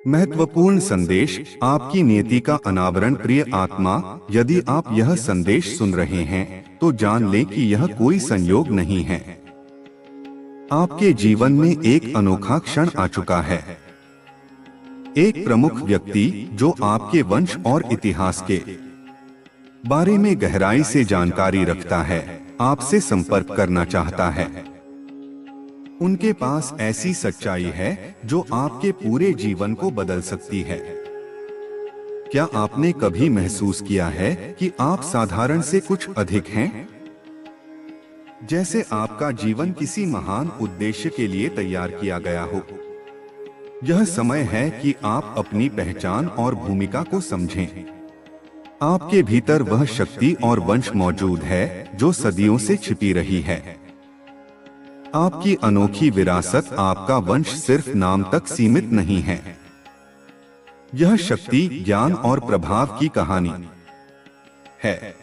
महत्वपूर्ण संदेश, आपकी नियति का अनावरण। प्रिय आत्मा, यदि आप यह संदेश सुन रहे हैं तो जान लें कि यह कोई संयोग नहीं है। आपके जीवन में एक अनोखा क्षण आ चुका है। एक प्रमुख व्यक्ति जो आपके वंश और इतिहास के बारे में गहराई से जानकारी रखता है, आपसे संपर्क करना चाहता है। उनके पास ऐसी सच्चाई है जो आपके पूरे जीवन को बदल सकती है। क्या आपने कभी महसूस किया है कि आप साधारण से कुछ अधिक हैं? जैसे आपका जीवन किसी महान उद्देश्य के लिए तैयार किया गया हो। यह समय है कि आप अपनी पहचान और भूमिका को समझें। आपके भीतर वह शक्ति और वंश मौजूद है जो सदियों से छिपी रही है। आपकी अनोखी विरासत, आपका वंश सिर्फ नाम तक सीमित नहीं है। यह शक्ति, ज्ञान और प्रभाव की कहानी है।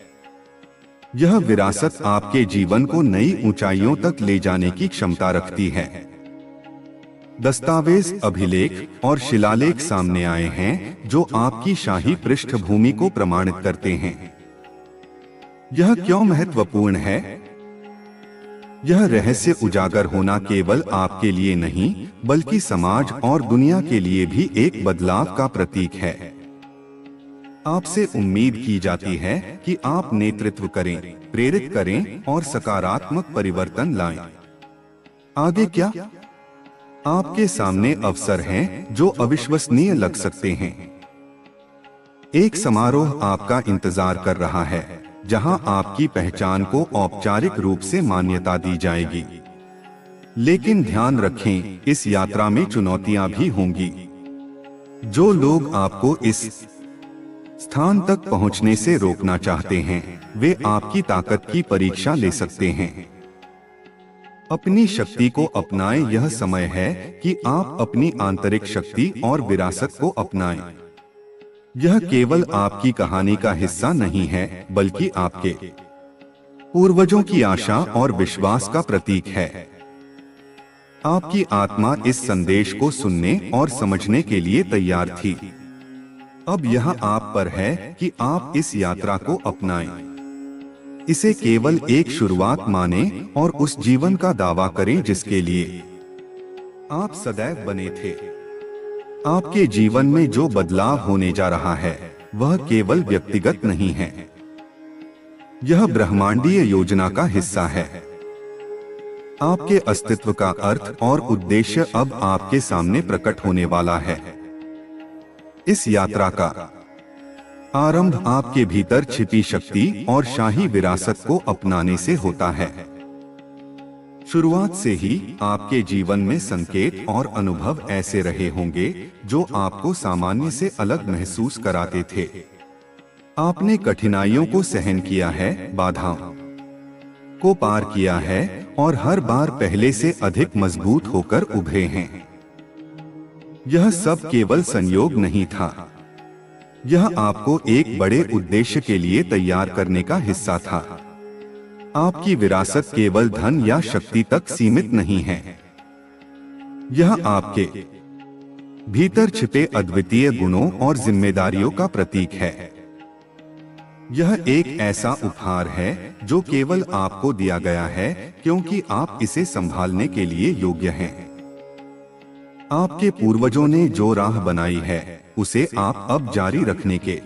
यह विरासत आपके जीवन को नई ऊंचाइयों तक ले जाने की क्षमता रखती है। दस्तावेज, अभिलेख और शिलालेख सामने आए हैं जो आपकी शाही पृष्ठभूमि को प्रमाणित करते हैं। यह क्यों महत्वपूर्ण है? यह रहस्य उजागर होना केवल आपके लिए नहीं, बल्कि समाज और दुनिया के लिए भी एक बदलाव का प्रतीक है। आपसे उम्मीद की जाती है कि आप नेतृत्व करें, प्रेरित करें और सकारात्मक परिवर्तन लाएं। आगे क्या? आपके सामने अवसर हैं जो अविश्वसनीय लग सकते हैं। एक समारोह आपका इंतजार कर रहा है, जहां आपकी पहचान को औपचारिक रूप से मान्यता दी जाएगी। लेकिन ध्यान रखें, इस यात्रा में चुनौतियां भी होंगी। जो लोग आपको इस स्थान तक पहुंचने से रोकना चाहते हैं, वे आपकी ताकत की परीक्षा ले सकते हैं। अपनी शक्ति को अपनाएं। यह समय है कि आप अपनी आंतरिक शक्ति और विरासत को अपनाएं। यह केवल आपकी कहानी का हिस्सा नहीं है, बल्कि आपके पूर्वजों की आशा और विश्वास का प्रतीक है। आपकी आत्मा इस संदेश को सुनने और समझने के लिए तैयार थी। अब यह आप पर है कि आप इस यात्रा को अपनाएं। इसे केवल एक शुरुआत मानें और उस जीवन का दावा करें जिसके लिए आप सदैव बने थे। आपके जीवन में जो बदलाव होने जा रहा है, वह केवल व्यक्तिगत नहीं है। यह ब्रह्मांडीय योजना का हिस्सा है। आपके अस्तित्व का अर्थ और उद्देश्य अब आपके सामने प्रकट होने वाला है। इस यात्रा का आरंभ आपके भीतर छिपी शक्ति और शाही विरासत को अपनाने से होता है। शुरुआत से ही आपके जीवन में संकेत और अनुभव ऐसे रहे होंगे जो आपको सामान्य से अलग महसूस कराते थे। आपने कठिनाइयों को सहन किया है, बाधाओं को पार किया है और हर बार पहले से अधिक मजबूत होकर उभरे हैं। यह सब केवल संयोग नहीं था। यह आपको एक बड़े उद्देश्य के लिए तैयार करने का हिस्सा था। आपकी विरासत केवल धन या शक्ति तक सीमित नहीं है। यह आपके भीतर छिपे अद्वितीय गुणों और जिम्मेदारियों का प्रतीक है। यह एक ऐसा उपहार है जो केवल आपको दिया गया है क्योंकि आप इसे संभालने के लिए योग्य हैं। आपके पूर्वजों ने जो राह बनाई है, उसे आप अब जारी रखने के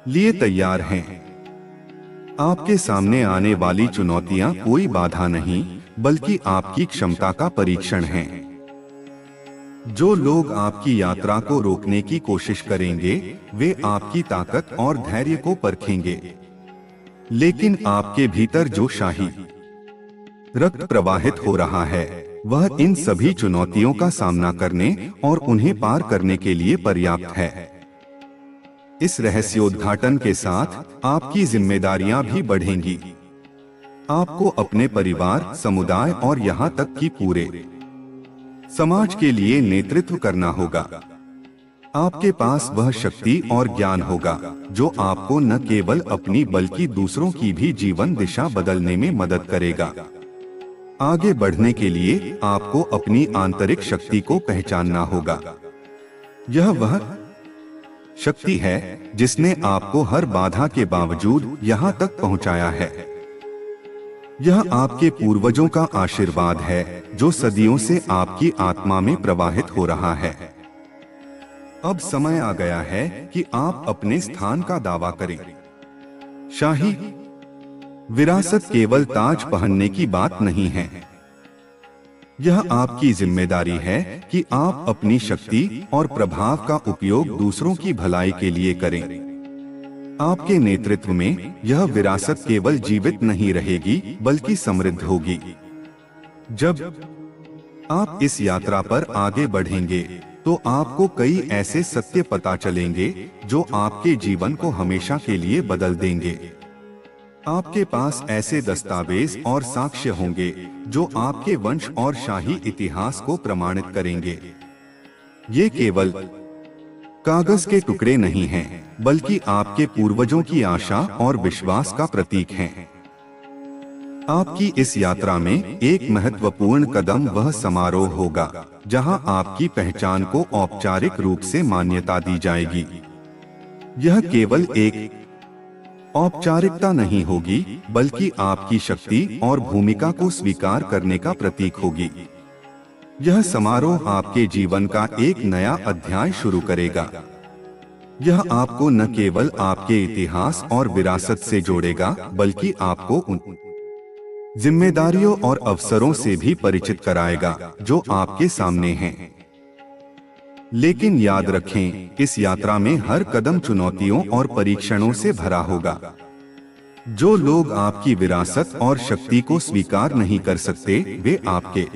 लिए तैयार हैं। आपके सामने आने वाली चुनौतियां कोई बाधा नहीं, बल्कि आपकी क्षमता का परीक्षण हैं। जो लोग आपकी यात्रा को रोकने की कोशिश करेंगे, वे आपकी ताकत और धैर्य को परखेंगे। लेकिन आपके भीतर जो शाही रक्त प्रवाहित हो रहा है, वह इन सभी चुनौतियों का सामना करने और उन्हें पार करने के लिए पर्याप्त है। इस रहस्योद्घाटन के साथ आपकी जिम्मेदारियां भी बढ़ेंगी। आपको अपने परिवार, समुदाय और यहां तक कि पूरे समाज के लिए नेतृत्व करना होगा। आपके पास वह शक्ति और ज्ञान होगा जो आपको न केवल अपनी बल्कि दूसरों की भी जीवन दिशा बदलने में मदद करेगा। आगे बढ़ने के लिए आपको अपनी आंतरिक शक्ति को पहचानना होगा। यह वह शक्ति है जिसने आपको हर बाधा के बावजूद यहाँ तक पहुँचाया है। यह आपके पूर्वजों का आशीर्वाद है जो सदियों से आपकी आत्मा में प्रवाहित हो रहा है। अब समय आ गया है कि आप अपने स्थान का दावा करें। शाही विरासत केवल ताज पहनने की बात नहीं है। यह आपकी जिम्मेदारी है कि आप अपनी शक्ति और प्रभाव का उपयोग दूसरों की भलाई के लिए करें। आपके नेतृत्व में यह विरासत केवल जीवित नहीं रहेगी बल्कि समृद्ध होगी। जब आप इस यात्रा पर आगे बढ़ेंगे तो आपको कई ऐसे सत्य पता चलेंगे जो आपके जीवन को हमेशा के लिए बदल देंगे। आपके पास ऐसे दस्तावेज और साक्ष्य होंगे जो आपके वंश और शाही इतिहास को प्रमाणित करेंगे। ये केवल कागज के टुकड़े नहीं हैं, बल्कि आपके पूर्वजों की आशा और विश्वास का प्रतीक हैं। आपकी इस यात्रा में एक महत्वपूर्ण कदम वह समारोह होगा जहां आपकी पहचान को औपचारिक रूप से मान्यता दी जाएगी। यह केवल एक औपचारिकता नहीं होगी बल्कि आपकी शक्ति और भूमिका को स्वीकार करने का प्रतीक होगी। यह समारोह आपके जीवन का एक नया अध्याय शुरू करेगा। यह आपको न केवल आपके इतिहास और विरासत से जोड़ेगा बल्कि आपको उन जिम्मेदारियों और अवसरों से भी परिचित कराएगा जो आपके सामने हैं। लेकिन याद रखें, इस यात्रा में हर कदम चुनौतियों और परीक्षणों से भरा होगा। जो लोग आपकी विरासत और शक्ति को स्वीकार नहीं कर सकते, वे आपके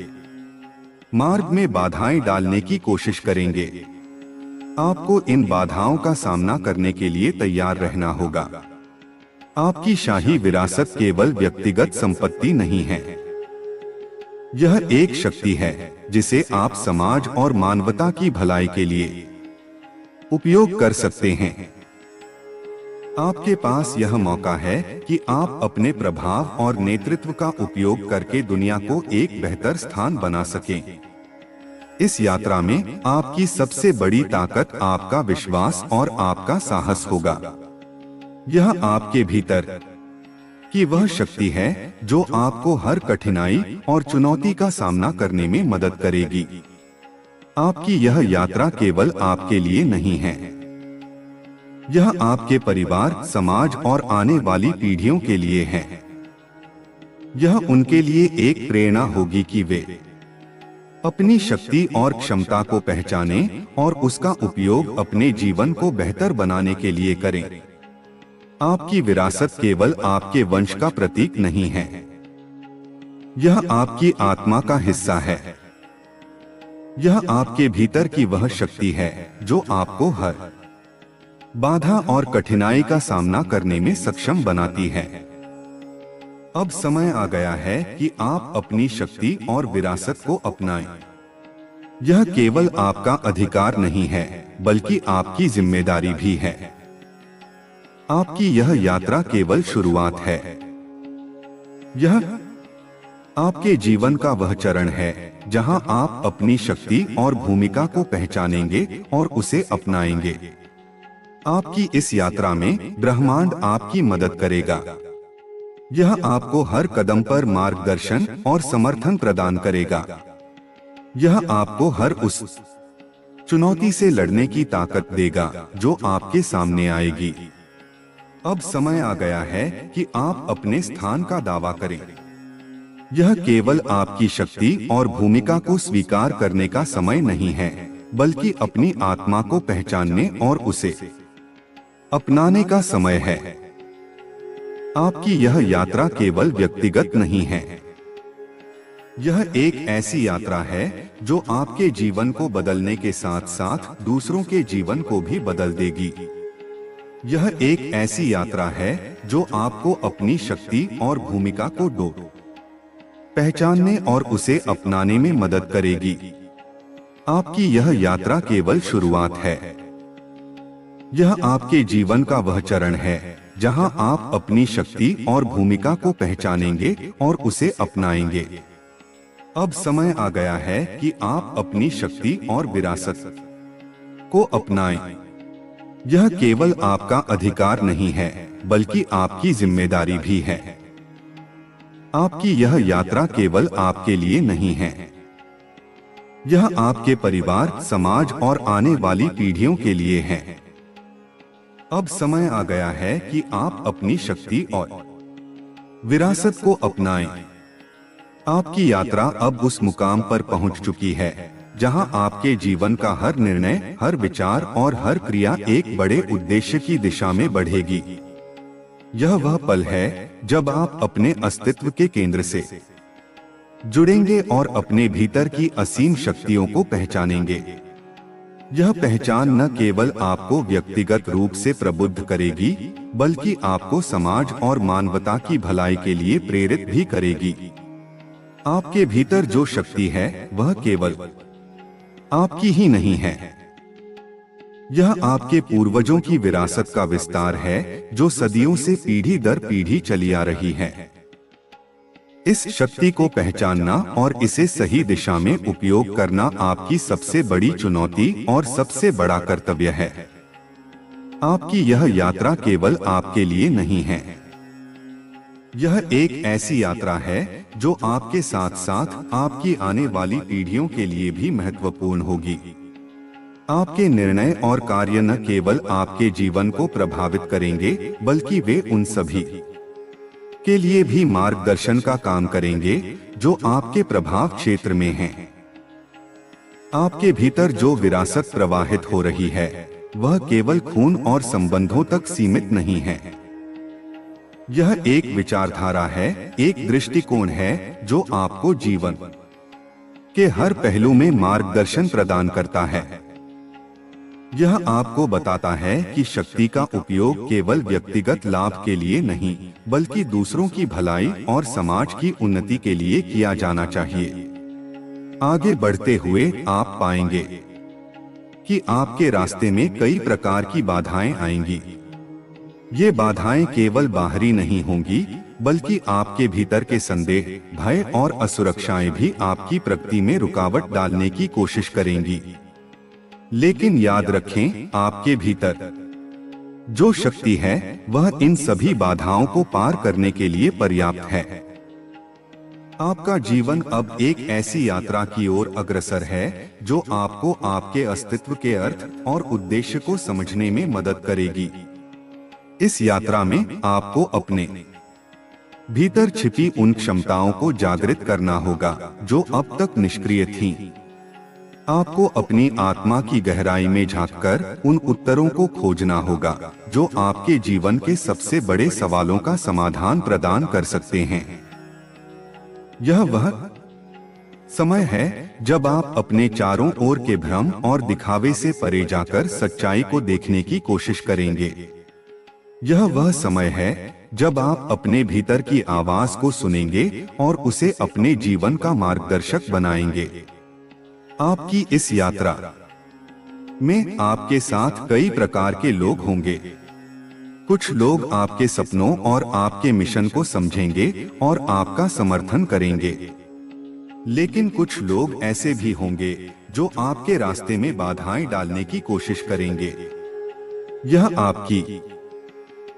मार्ग में बाधाएं डालने की कोशिश करेंगे। आपको इन बाधाओं का सामना करने के लिए तैयार रहना होगा। आपकी शाही विरासत केवल व्यक्तिगत संपत्ति नहीं है। यह एक शक्ति है जिसे आप समाज और मानवता की भलाई के लिए उपयोग कर सकते हैं। आपके पास यह मौका है कि आप अपने प्रभाव और नेतृत्व का उपयोग करके दुनिया को एक बेहतर स्थान बना सकें। इस यात्रा में आपकी सबसे बड़ी ताकत आपका विश्वास और आपका साहस होगा। यह आपके भीतर कि वह शक्ति है जो आपको हर कठिनाई और चुनौती का सामना करने में मदद करेगी। आपकी यह यात्रा केवल आपके लिए नहीं है, यह आपके परिवार, समाज और आने वाली पीढ़ियों के लिए है। यह उनके लिए एक प्रेरणा होगी कि वे अपनी शक्ति और क्षमता को पहचानें और उसका उपयोग अपने जीवन को बेहतर बनाने के लिए करें। आपकी विरासत केवल आपके वंश का प्रतीक नहीं है, यह आपकी आत्मा का हिस्सा है। यह आपके भीतर की वह शक्ति है जो आपको हर बाधा और कठिनाई का सामना करने में सक्षम बनाती है। अब समय आ गया है कि आप अपनी शक्ति और विरासत को अपनाएं। यह केवल आपका अधिकार नहीं है, बल्कि आपकी जिम्मेदारी भी है। आपकी यह यात्रा केवल शुरुआत है। यह आपके जीवन का वह चरण है जहां आप अपनी शक्ति और भूमिका को पहचानेंगे और उसे अपनाएंगे। आपकी इस यात्रा में ब्रह्मांड आपकी मदद करेगा। यह आपको हर कदम पर मार्गदर्शन और समर्थन प्रदान करेगा। यह आपको हर उस चुनौती से लड़ने की ताकत देगा जो आपके सामने आएगी। अब समय आ गया है कि आप अपने स्थान का दावा करें। यह केवल आपकी शक्ति और भूमिका को स्वीकार करने का समय नहीं है, बल्कि अपनी आत्मा को पहचानने और उसे अपनाने का समय है। आपकी यह यात्रा केवल व्यक्तिगत नहीं है, यह एक ऐसी यात्रा है जो आपके जीवन को बदलने के साथ साथ दूसरों के जीवन को भी बदल देगी। यह एक ऐसी यात्रा है जो आपको अपनी शक्ति और भूमिका को पहचानने और उसे अपनाने में मदद करेगी। आपकी यह यात्रा केवल शुरुआत है। यह आपके जीवन का वह चरण है जहां आप अपनी शक्ति और भूमिका को पहचानेंगे और उसे अपनाएंगे। अब समय आ गया है कि आप अपनी शक्ति और विरासत को अपनाएं। यह केवल आपका अधिकार नहीं है, बल्कि आपकी जिम्मेदारी भी है। आपकी यह यात्रा केवल आपके लिए नहीं है, यह आपके परिवार, समाज और आने वाली पीढ़ियों के लिए है। अब समय आ गया है कि आप अपनी शक्ति और विरासत को अपनाएं। आपकी यात्रा अब उस मुकाम पर पहुंच चुकी है जहां आपके जीवन का हर निर्णय, हर विचार और हर क्रिया एक बड़े उद्देश्य की दिशा में बढ़ेगी। यह वह पल है जब आप अपने अस्तित्व के केंद्र से जुड़ेंगे और अपने भीतर की असीम शक्तियों को पहचानेंगे। यह पहचान न केवल आपको व्यक्तिगत रूप से प्रबुद्ध करेगी, बल्कि आपको समाज और मानवता की भलाई के लिए प्रेरित भी करेगी। आपके भीतर जो शक्ति है वह केवल आपकी ही नहीं है, यह आपके पूर्वजों की विरासत का विस्तार है जो सदियों से पीढ़ी दर पीढ़ी चली आ रही है। इस शक्ति को पहचानना और इसे सही दिशा में उपयोग करना आपकी सबसे बड़ी चुनौती और सबसे बड़ा कर्तव्य है। आपकी यह यात्रा केवल आपके लिए नहीं है, यह एक ऐसी यात्रा है जो आपके साथ साथ आपकी आने वाली पीढ़ियों के लिए भी महत्वपूर्ण होगी। आपके निर्णय और कार्य न केवल आपके जीवन को प्रभावित करेंगे, बल्कि वे उन सभी के लिए भी मार्गदर्शन का काम करेंगे जो आपके प्रभाव क्षेत्र में हैं। आपके भीतर जो विरासत प्रवाहित हो रही है वह केवल खून और संबंधों तक सीमित नहीं है। यह एक विचारधारा है, एक दृष्टिकोण है जो आपको जीवन के हर पहलू में मार्गदर्शन प्रदान करता है। यह आपको बताता है कि शक्ति का उपयोग केवल व्यक्तिगत लाभ के लिए नहीं, बल्कि दूसरों की भलाई और समाज की उन्नति के लिए किया जाना चाहिए। आगे बढ़ते हुए आप पाएंगे कि आपके रास्ते में कई प्रकार की बाधाएं आएंगी। ये बाधाएं केवल बाहरी नहीं होंगी, बल्कि आपके भीतर के संदेह, भय और असुरक्षाएं भी आपकी प्रगति में रुकावट डालने की कोशिश करेंगी। लेकिन याद रखें, आपके भीतर जो शक्ति है वह इन सभी बाधाओं को पार करने के लिए पर्याप्त है। आपका जीवन अब एक ऐसी यात्रा की ओर अग्रसर है जो आपको आपके अस्तित्व के अर्थ और उद्देश्य को समझने में मदद करेगी। इस यात्रा में आपको अपने भीतर छिपी उन क्षमताओं को जागृत करना होगा जो अब तक निष्क्रिय थीं। आपको अपनी आत्मा की गहराई में झांककर उन उत्तरों को खोजना होगा जो आपके जीवन के सबसे बड़े सवालों का समाधान प्रदान कर सकते हैं। यह वह समय है जब आप अपने चारों ओर के भ्रम और दिखावे से परे जाकर सच्चाई को देखने की कोशिश करेंगे। यह वह समय है जब आप अपने भीतर की आवाज को सुनेंगे और उसे अपने जीवन का मार्गदर्शक बनाएंगे। आपकी इस यात्रा में आपके साथ कई प्रकार के लोग होंगे। कुछ लोग आपके सपनों और आपके मिशन को समझेंगे और आपका समर्थन करेंगे, लेकिन कुछ लोग ऐसे भी होंगे जो आपके रास्ते में बाधाएं डालने की कोशिश करेंगे। यह आपकी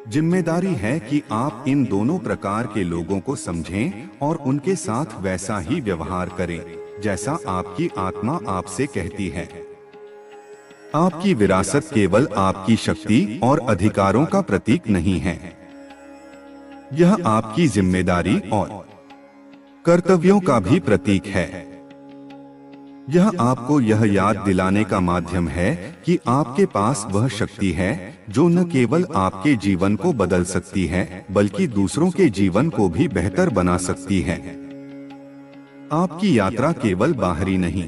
जिम्मेदारी है कि आप इन दोनों प्रकार के लोगों को समझें और उनके साथ वैसा ही व्यवहार करें जैसा आपकी आत्मा आपसे कहती है। आपकी विरासत केवल आपकी शक्ति और अधिकारों का प्रतीक नहीं है, यह आपकी जिम्मेदारी और कर्तव्यों का भी प्रतीक है। यह आपको यह याद दिलाने का माध्यम है कि आपके पास वह शक्ति है जो न केवल आपके जीवन को बदल सकती है, बल्कि दूसरों के जीवन को भी बेहतर बना सकती है। आपकी यात्रा केवल बाहरी नहीं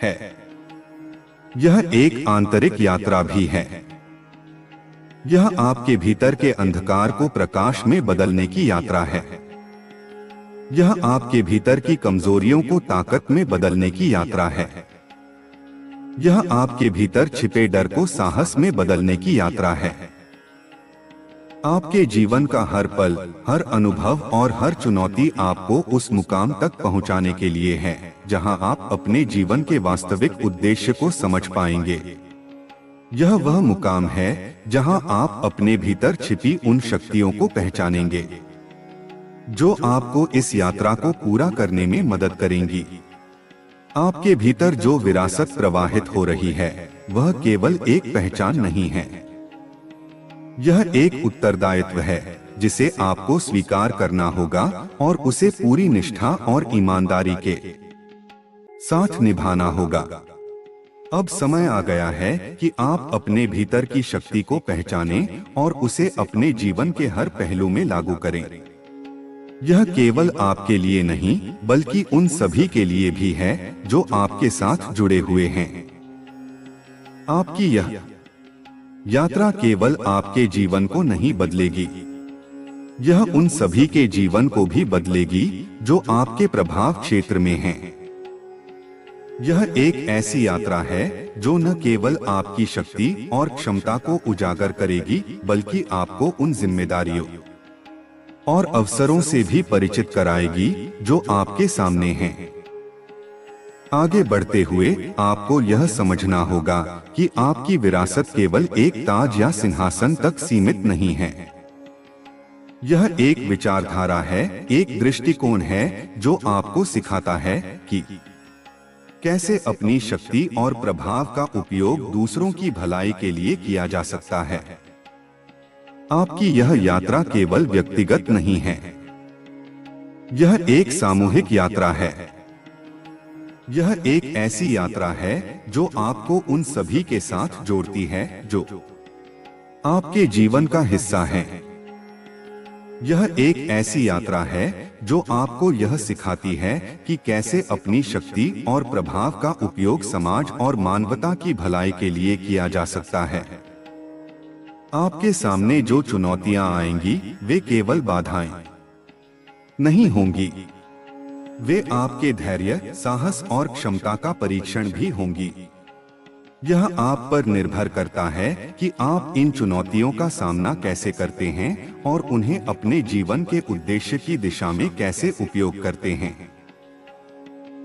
है, यह एक आंतरिक यात्रा भी है। यह आपके भीतर के अंधकार को प्रकाश में बदलने की यात्रा है। यह आपके भीतर की कमजोरियों को ताकत में बदलने की यात्रा है। यह आपके भीतर छिपे डर को साहस में बदलने की यात्रा है। आपके जीवन का हर पल, हर अनुभव और हर चुनौती आपको उस मुकाम तक पहुंचाने के लिए है जहां आप अपने जीवन के वास्तविक उद्देश्य को समझ पाएंगे। यह वह मुकाम है जहां आप अपने भीतर छिपी उन शक्तियों को पहचानेंगे जो आपको इस यात्रा को पूरा करने में मदद करेंगी। आपके भीतर जो विरासत प्रवाहित हो रही है वह केवल एक पहचान नहीं है, यह एक उत्तरदायित्व है जिसे आपको स्वीकार करना होगा और उसे पूरी निष्ठा और ईमानदारी के साथ निभाना होगा। अब समय आ गया है कि आप अपने भीतर की शक्ति को पहचानें और उसे अपने जीवन के हर पहलू में लागू करें। यह केवल आपके लिए नहीं बल्कि उन सभी के लिए भी है जो आपके साथ जुड़े हुए हैं। आपकी यह यात्रा केवल आपके जीवन को नहीं बदलेगी, यह उन सभी के जीवन को भी बदलेगी जो आपके प्रभाव क्षेत्र में हैं। यह एक ऐसी यात्रा है जो न केवल आपकी शक्ति और क्षमता को उजागर करेगी बल्कि आपको उन जिम्मेदारियों और अवसरों से भी परिचित कराएगी जो आपके सामने हैं। आगे बढ़ते हुए आपको यह समझना होगा कि आपकी विरासत केवल एक ताज या सिंहासन तक सीमित नहीं है। यह एक विचारधारा है, एक दृष्टिकोण है जो आपको सिखाता है कि कैसे अपनी शक्ति और प्रभाव का उपयोग दूसरों की भलाई के लिए किया जा सकता है। आपकी यह यात्रा केवल व्यक्तिगत नहीं है, यह एक सामूहिक यात्रा है। यह एक ऐसी यात्रा है जो आपको उन सभी के साथ जोड़ती है जो आपके जीवन का हिस्सा हैं। यह एक ऐसी यात्रा है जो आपको यह सिखाती है कि कैसे अपनी शक्ति और प्रभाव का उपयोग समाज और मानवता की भलाई के लिए किया जा सकता है। आपके सामने जो चुनौतियां आएंगी वे केवल बाधाएं नहीं होंगी, वे आपके धैर्य, साहस और क्षमता का परीक्षण भी होंगी। यह आप पर निर्भर करता है कि आप इन चुनौतियों का सामना कैसे करते हैं और उन्हें अपने जीवन के उद्देश्य की दिशा में कैसे उपयोग करते हैं।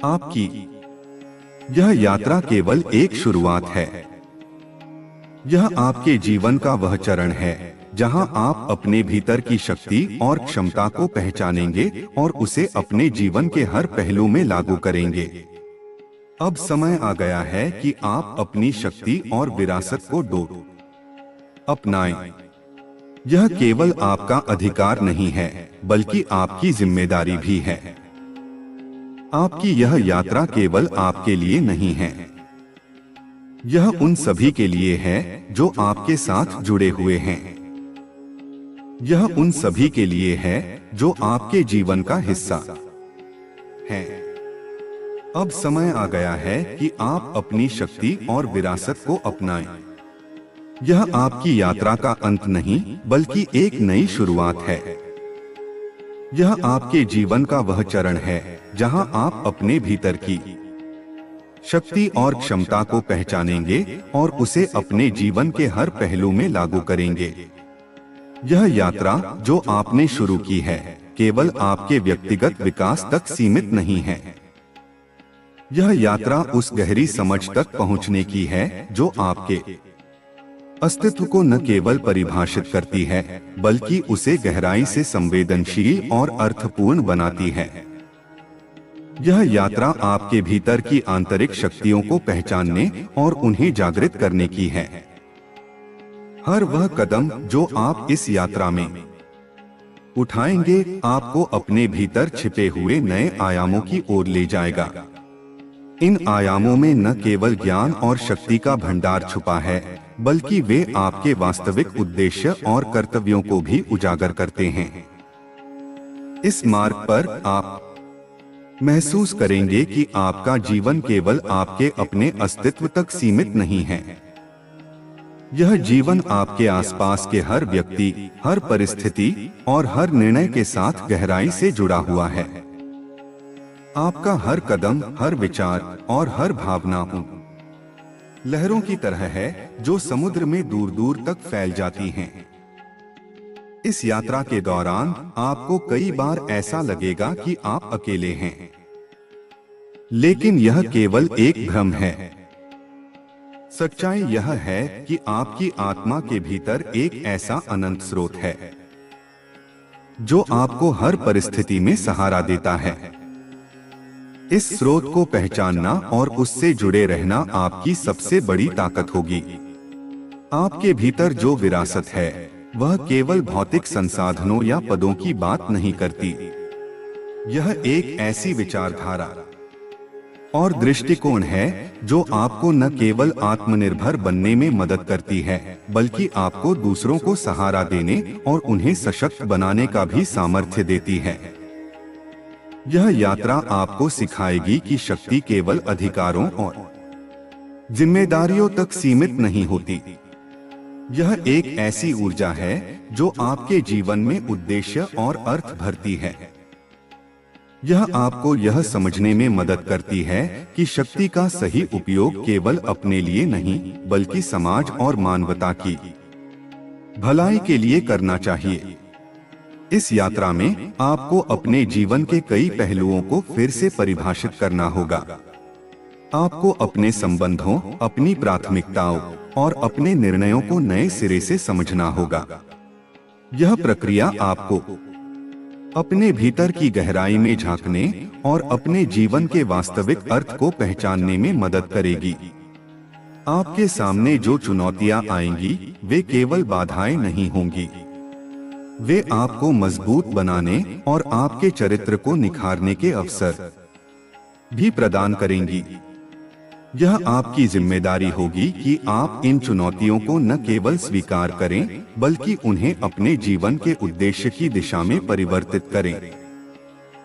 आपकी यह यात्रा केवल एक शुरुआत है, यह आपके जीवन का वह चरण है जहां आप अपने भीतर की शक्ति और क्षमता को पहचानेंगे और उसे अपने जीवन के हर पहलू में लागू करेंगे। अब समय आ गया है कि आप अपनी शक्ति और विरासत को अपनाएं। यह केवल आपका अधिकार नहीं है बल्कि आपकी जिम्मेदारी भी है। आपकी यह यात्रा केवल आपके लिए नहीं है, यह उन सभी के लिए है जो आपके साथ जुड़े हुए हैं। यह उन सभी के लिए है जो आपके जीवन का हिस्सा है। अब समय आ गया है कि आप अपनी शक्ति और विरासत को अपनाएं। यह आपकी यात्रा का अंत नहीं बल्कि एक नई शुरुआत है। यह आपके जीवन का वह चरण है जहां आप अपने भीतर की शक्ति और क्षमता को पहचानेंगे और उसे अपने जीवन के हर पहलू में लागू करेंगे। यह यात्रा जो आपने शुरू की है केवल आपके व्यक्तिगत विकास तक सीमित नहीं है, यह यात्रा उस गहरी समझ तक पहुंचने की है जो आपके अस्तित्व को न केवल परिभाषित करती है बल्कि उसे गहराई से संवेदनशील और अर्थपूर्ण बनाती है। यह यात्रा आपके भीतर की आंतरिक शक्तियों को पहचानने और उन्हें जागृत करने की है। हर वह कदम जो आप इस यात्रा में उठाएंगे आपको अपने भीतर छिपे हुए नए आयामों की ओर ले जाएगा। इन आयामों में न केवल ज्ञान और शक्ति का भंडार छुपा है बल्कि वे आपके वास्तविक उद्देश्य और कर्तव्यों को भी उजागर करते हैं। इस मार्ग पर आप महसूस करेंगे कि आपका जीवन केवल आपके अपने अस्तित्व तक सीमित नहीं है। यह जीवन आपके आसपास के हर व्यक्ति, हर परिस्थिति और हर निर्णय के साथ गहराई से जुड़ा हुआ है। आपका हर कदम, हर विचार और हर भावना उन लहरों की तरह है जो समुद्र में दूर दूर तक फैल जाती हैं। इस यात्रा के दौरान आपको कई बार ऐसा लगेगा कि आप अकेले हैं, लेकिन यह केवल एक भ्रम है। सच्चाई यह है कि आपकी आत्मा के भीतर एक ऐसा अनंत स्रोत है जो आपको हर परिस्थिति में सहारा देता है। इस स्रोत को पहचानना और उससे जुड़े रहना आपकी सबसे बड़ी ताकत होगी। आपके भीतर जो विरासत है वह केवल भौतिक संसाधनों या पदों की बात नहीं करती। यह एक ऐसी विचारधारा और दृष्टिकोण है जो आपको न केवल आत्मनिर्भर बनने में मदद करती है, बल्कि आपको दूसरों को सहारा देने और उन्हें सशक्त बनाने का भी सामर्थ्य देती है। यह यात्रा आपको सिखाएगी कि शक्ति केवल अधिकारों और जिम्मेदारियों तक सीमित नहीं होती। यह एक ऐसी ऊर्जा है जो आपके जीवन में उद्देश्य और अर्थ भरती है। यह आपको यह समझने में मदद करती है कि शक्ति का सही उपयोग केवल अपने लिए नहीं, बल्कि समाज और मानवता की भलाई के लिए करना चाहिए। इस यात्रा में आपको अपने जीवन के कई पहलुओं को फिर से परिभाषित करना होगा। आपको अपने संबंधों, अपनी प्राथमिकताओं और अपने निर्णयों को नए सिरे से समझना होगा। यह प्रक्रिया आपको अपने भीतर की गहराई में झांकने और अपने जीवन के वास्तविक अर्थ को पहचानने में मदद करेगी। आपके सामने जो चुनौतियां आएंगी वे केवल बाधाएं नहीं होंगी, वे आपको मजबूत बनाने और आपके चरित्र को निखारने के अवसर भी प्रदान करेंगी। यह आपकी जिम्मेदारी होगी कि आप इन चुनौतियों को न केवल स्वीकार करें, बल्कि उन्हें अपने जीवन के उद्देश्य की दिशा में परिवर्तित करें।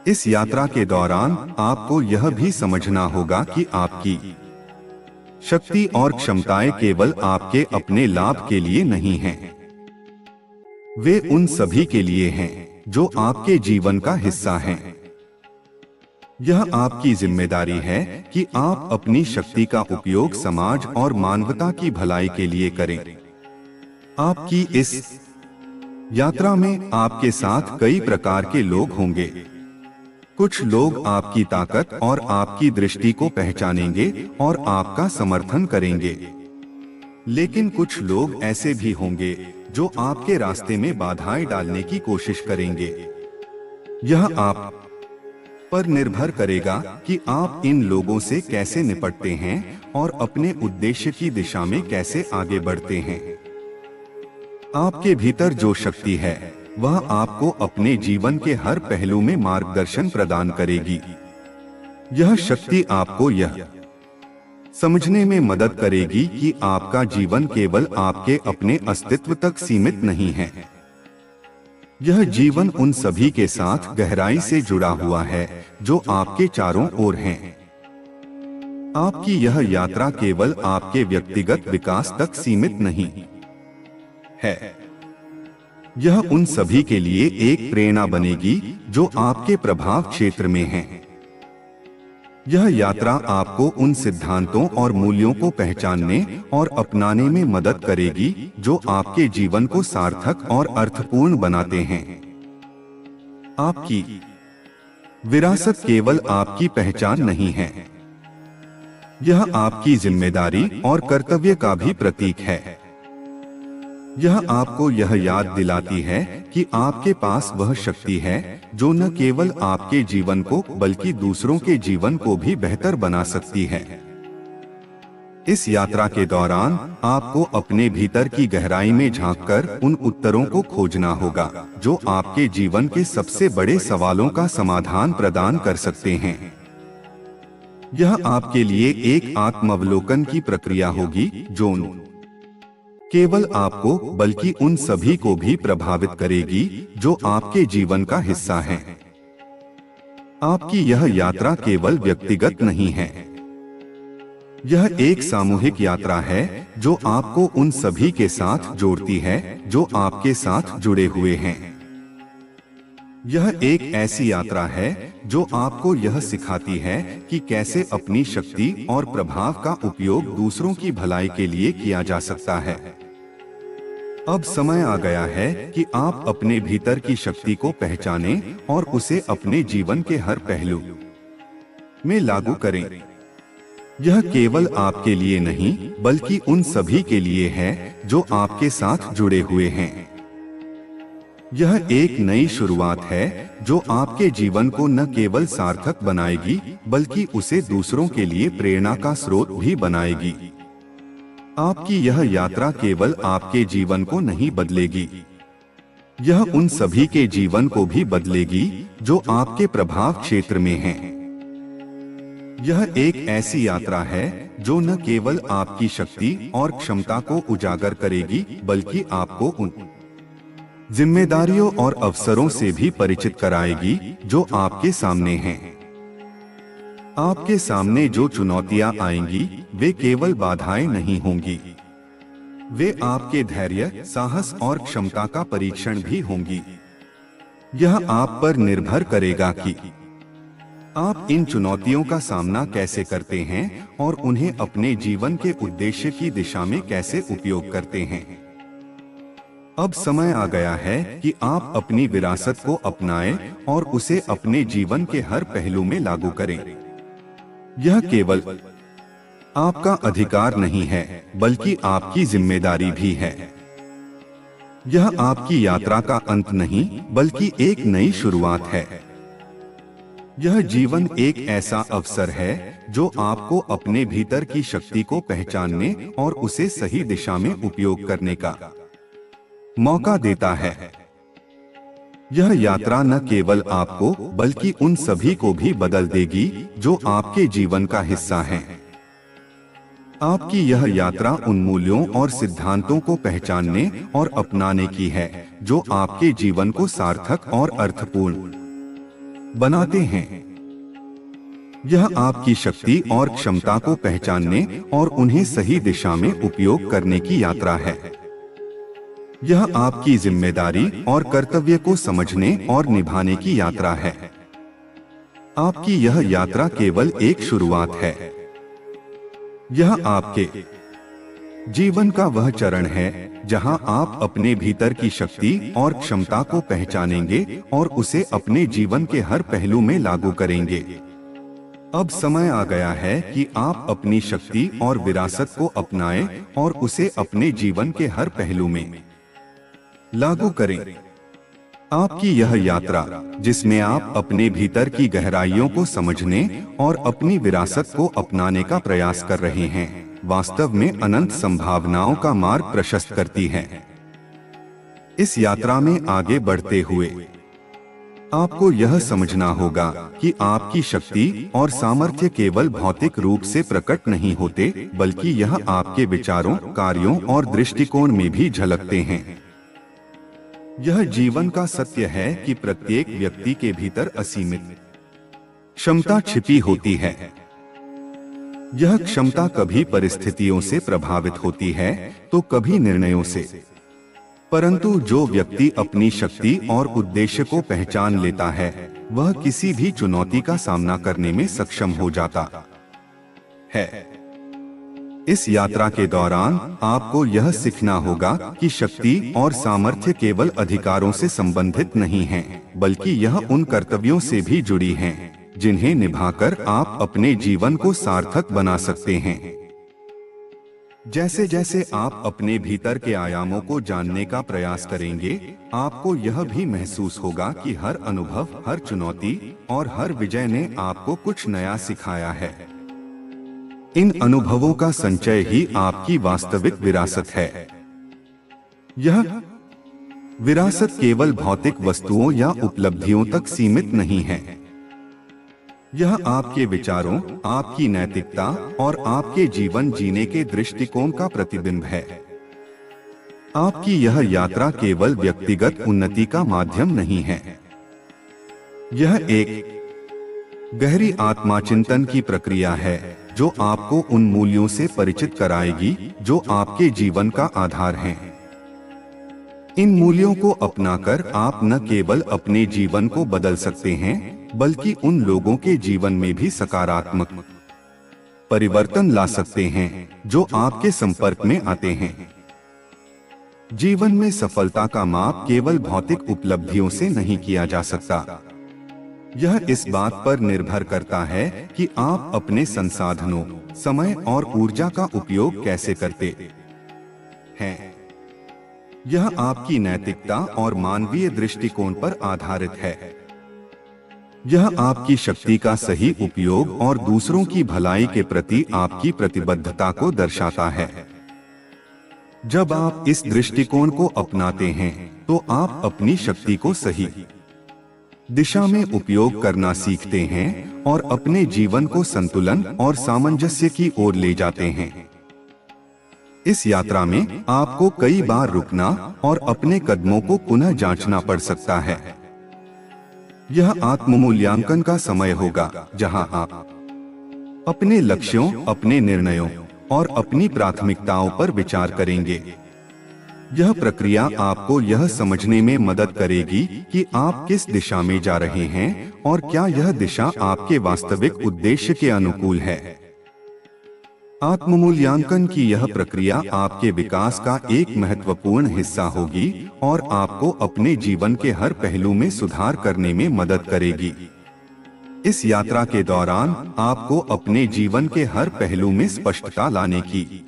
इस यात्रा के दौरान आपको यह भी समझना होगा कि आपकी शक्ति और क्षमताएं केवल आपके अपने लाभ के लिए नहीं हैं। वे उन सभी के लिए हैं जो आपके जीवन का हिस्सा हैं। यह आपकी जिम्मेदारी है कि आप अपनी शक्ति का उपयोग समाज और मानवता की भलाई के लिए करें। आपकी इस यात्रा में आपके साथ कई प्रकार के लोग होंगे। कुछ लोग आपकी ताकत और आपकी दृष्टि को पहचानेंगे और आपका समर्थन करेंगे, लेकिन कुछ लोग ऐसे भी होंगे जो आपके रास्ते में बाधाएं डालने की कोशिश करेंगे। यह आप पर निर्भर करेगा कि आप इन लोगों से कैसे निपटते हैं और अपने उद्देश्य की दिशा में कैसे आगे बढ़ते हैं। आपके भीतर जो शक्ति है वह आपको अपने जीवन के हर पहलू में मार्गदर्शन प्रदान करेगी। यह शक्ति आपको यह समझने में मदद करेगी कि आपका जीवन केवल आपके अपने अस्तित्व तक सीमित नहीं है। यह जीवन उन सभी के साथ गहराई से जुड़ा हुआ है जो आपके चारों ओर हैं। आपकी यह यात्रा केवल आपके व्यक्तिगत विकास तक सीमित नहीं है। यह उन सभी के लिए एक प्रेरणा बनेगी जो आपके प्रभाव क्षेत्र में हैं। यह यात्रा आपको उन सिद्धांतों और मूल्यों को पहचानने और अपनाने में मदद करेगी जो आपके जीवन को सार्थक और अर्थपूर्ण बनाते हैं। आपकी विरासत केवल आपकी पहचान नहीं है, यह आपकी जिम्मेदारी और कर्तव्य का भी प्रतीक है। यह आपको यह याद दिलाती है कि आपके पास वह शक्ति है जो न केवल आपके जीवन को बल्कि दूसरों के जीवन को भी बेहतर बना सकती है। इस यात्रा के दौरान आपको अपने भीतर की गहराई में झांककर उन उत्तरों को खोजना होगा जो आपके जीवन के सबसे बड़े सवालों का समाधान प्रदान कर सकते हैं। यह आपके लिए एक आत्मावलोकन की प्रक्रिया होगी जो केवल आपको बल्कि उन सभी को भी प्रभावित करेगी जो आपके जीवन का हिस्सा हैं। आपकी यह यात्रा केवल व्यक्तिगत नहीं है, यह एक सामूहिक यात्रा है जो आपको उन सभी के साथ जोड़ती है जो आपके साथ जुड़े हुए हैं। यह एक ऐसी यात्रा है जो आपको यह सिखाती है कि कैसे अपनी शक्ति और प्रभाव का उपयोग दूसरों की भलाई के लिए किया जा सकता है। अब समय आ गया है कि आप अपने भीतर की शक्ति को पहचानें और उसे अपने जीवन के हर पहलू में लागू करें। यह केवल आपके लिए नहीं बल्कि उन सभी के लिए है जो आपके साथ जुड़े हुए हैं। यह एक नई शुरुआत है जो आपके जीवन को न केवल सार्थक बनाएगी बल्कि उसे दूसरों के लिए प्रेरणा का स्रोत भी बनाएगी। आपकी यह यात्रा केवल आपके जीवन को नहीं बदलेगी, यह उन सभी के जीवन को भी बदलेगी जो आपके प्रभाव क्षेत्र में हैं। यह एक ऐसी यात्रा है जो न केवल आपकी शक्ति और क्षमता को उजागर करेगी बल्कि आपको उन जिम्मेदारियों और अवसरों से भी परिचित कराएगी जो आपके सामने हैं। आपके सामने जो चुनौतियां आएंगी वे केवल बाधाएं नहीं होंगी, वे आपके धैर्य, साहस और क्षमता का परीक्षण भी होंगी। यह आप पर निर्भर करेगा कि आप इन चुनौतियों का सामना कैसे करते हैं और उन्हें अपने जीवन के उद्देश्य की दिशा में कैसे उपयोग करते हैं। अब समय आ गया है कि आप अपनी विरासत को अपनाएं और उसे अपने जीवन के हर पहलू में लागू करें। यह केवल आपका अधिकार नहीं है बल्कि आपकी जिम्मेदारी भी है। यह आपकी यात्रा का अंत नहीं बल्कि एक नई शुरुआत है। यह जीवन एक ऐसा अवसर है जो आपको अपने भीतर की शक्ति को पहचानने और उसे सही दिशा में उपयोग करने का मौका देता है। यह यात्रा न केवल आपको बल्कि उन सभी को भी बदल देगी जो आपके जीवन का हिस्सा हैं। आपकी यह यात्रा उन मूल्यों और सिद्धांतों को पहचानने और अपनाने की है जो आपके जीवन को सार्थक और अर्थपूर्ण बनाते हैं। यह आपकी शक्ति और क्षमता को पहचानने और उन्हें सही दिशा में उपयोग करने की यात्रा है। यह आपकी जिम्मेदारी और कर्तव्य को समझने और निभाने की यात्रा है। आपकी यह यात्रा केवल एक शुरुआत है। यह आपके जीवन का वह चरण है जहां आप अपने भीतर की शक्ति और क्षमता को पहचानेंगे और उसे अपने जीवन के हर पहलू में लागू करेंगे। अब समय आ गया है कि आप अपनी शक्ति और विरासत को अपनाएं और उसे अपने जीवन के हर पहलू में लागू करें। आपकी यह यात्रा जिसमें आप अपने भीतर की गहराइयों को समझने और अपनी विरासत को अपनाने का प्रयास कर रहे हैं, वास्तव में अनंत संभावनाओं का मार्ग प्रशस्त करती है। इस यात्रा में आगे बढ़ते हुए आपको यह समझना होगा कि आपकी शक्ति और सामर्थ्य केवल भौतिक रूप से प्रकट नहीं होते बल्कि यह आपके विचारों, कार्यों और दृष्टिकोण में भी झलकते हैं। यह जीवन का सत्य है कि प्रत्येक व्यक्ति के भीतर असीमित क्षमता छिपी होती है। यह क्षमता कभी परिस्थितियों से प्रभावित होती है तो कभी निर्णयों से, परंतु जो व्यक्ति अपनी शक्ति और उद्देश्य को पहचान लेता है वह किसी भी चुनौती का सामना करने में सक्षम हो जाता है। इस यात्रा के दौरान आपको यह सीखना होगा कि शक्ति और सामर्थ्य केवल अधिकारों से संबंधित नहीं है बल्कि यह उन कर्तव्यों से भी जुड़ी हैं जिन्हें निभाकर आप अपने जीवन को सार्थक बना सकते हैं। जैसे जैसे आप अपने भीतर के आयामों को जानने का प्रयास करेंगे, आपको यह भी महसूस होगा कि हर अनुभव, हर चुनौती और हर विजय ने आपको कुछ नया सिखाया है। इन अनुभवों का संचय ही आपकी वास्तविक विरासत है। यह विरासत केवल भौतिक वस्तुओं या उपलब्धियों तक सीमित नहीं है। यह आपके विचारों, आपकी नैतिकता और आपके जीवन जीने के दृष्टिकोण का प्रतिबिंब है। आपकी यह यात्रा केवल व्यक्तिगत उन्नति का माध्यम नहीं है, यह एक गहरी आत्माचिंतन की प्रक्रिया है जो आपको उन मूल्यों से परिचित कराएगी जो आपके जीवन का आधार हैं। इन मूल्यों को अपनाकर आप न केवल अपने जीवन को बदल सकते हैं बल्कि उन लोगों के जीवन में भी सकारात्मक परिवर्तन ला सकते हैं जो आपके संपर्क में आते हैं। जीवन में सफलता का माप केवल भौतिक उपलब्धियों से नहीं किया जा सकता। यह इस बात पर निर्भर करता है कि आप अपने संसाधनों, समय और ऊर्जा का उपयोग कैसे करते हैं। यह आपकी नैतिकता और मानवीय दृष्टिकोण पर आधारित है। यह आपकी शक्ति का सही उपयोग और दूसरों की भलाई के प्रति आपकी प्रतिबद्धता को दर्शाता है। जब आप इस दृष्टिकोण को अपनाते हैं, तो आप अपनी शक्ति को सही दिशा में उपयोग करना सीखते हैं और अपने जीवन को संतुलन और सामंजस्य की ओर ले जाते हैं। इस यात्रा में आपको कई बार रुकना और अपने कदमों को पुनः जांचना पड़ सकता है। यह आत्ममूल्यांकन का समय होगा, जहां आप अपने लक्ष्यों, अपने निर्णयों और अपनी प्राथमिकताओं पर विचार करेंगे। यह प्रक्रिया आपको यह समझने में मदद करेगी कि आप किस दिशा में जा रहे हैं और क्या यह दिशा आपके वास्तविक उद्देश्य के अनुकूल है। आत्ममूल्यांकन की यह प्रक्रिया आपके विकास का एक महत्वपूर्ण हिस्सा होगी और आपको अपने जीवन के हर पहलू में सुधार करने में मदद करेगी। इस यात्रा के दौरान आपको अपने जीवन के हर पहलू में स्पष्टता लाने की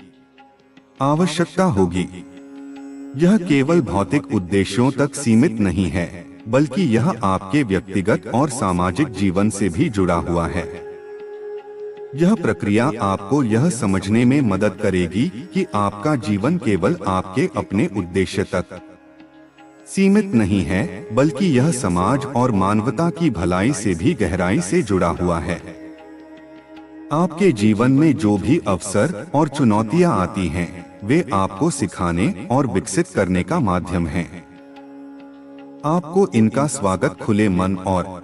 आवश्यकता होगी। यह केवल भौतिक उद्देश्यों तक सीमित नहीं है, बल्कि यह आपके व्यक्तिगत और सामाजिक जीवन से भी जुड़ा हुआ है। यह प्रक्रिया आपको यह समझने में मदद करेगी कि आपका जीवन केवल आपके अपने उद्देश्य तक सीमित नहीं है, बल्कि यह समाज और मानवता की भलाई से भी गहराई से जुड़ा हुआ है। आपके जीवन में जो भी अवसर और चुनौतियां आती हैं, वे आपको सिखाने और विकसित करने का माध्यम हैं। आपको इनका स्वागत खुले मन और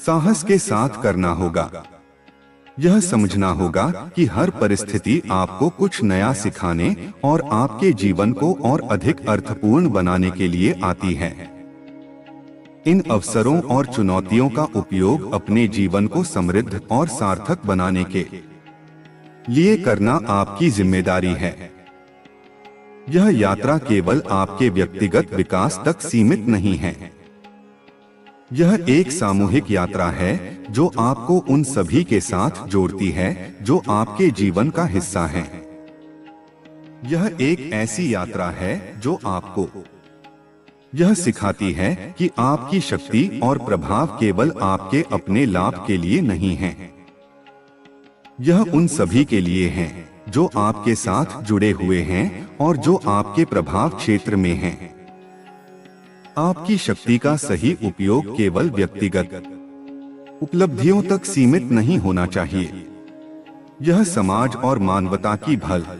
साहस के साथ करना होगा। यह समझना होगा कि हर परिस्थिति आपको कुछ नया सिखाने और आपके जीवन को और अधिक अर्थपूर्ण बनाने के लिए आती है। इन अवसरों और चुनौतियों का उपयोग अपने जीवन को समृद्ध और सार्थक बनाने के लिए करना आपकी जिम्मेदारी है। यह यात्रा केवल आपके व्यक्तिगत विकास तक सीमित नहीं है। यह एक सामूहिक यात्रा है जो आपको उन सभी के साथ जोड़ती है जो आपके जीवन का हिस्सा हैं। यह एक ऐसी यात्रा है जो आपको यह सिखाती है कि आपकी शक्ति और प्रभाव केवल आपके अपने लाभ के लिए नहीं है। यह उन सभी के लिए है जो आपके साथ जुड़े हुए हैं और जो आपके प्रभाव क्षेत्र में हैं। आपकी शक्ति का सही उपयोग केवल व्यक्तिगत उपलब्धियों तक सीमित नहीं होना चाहिए। यह समाज और मानवता की भलाई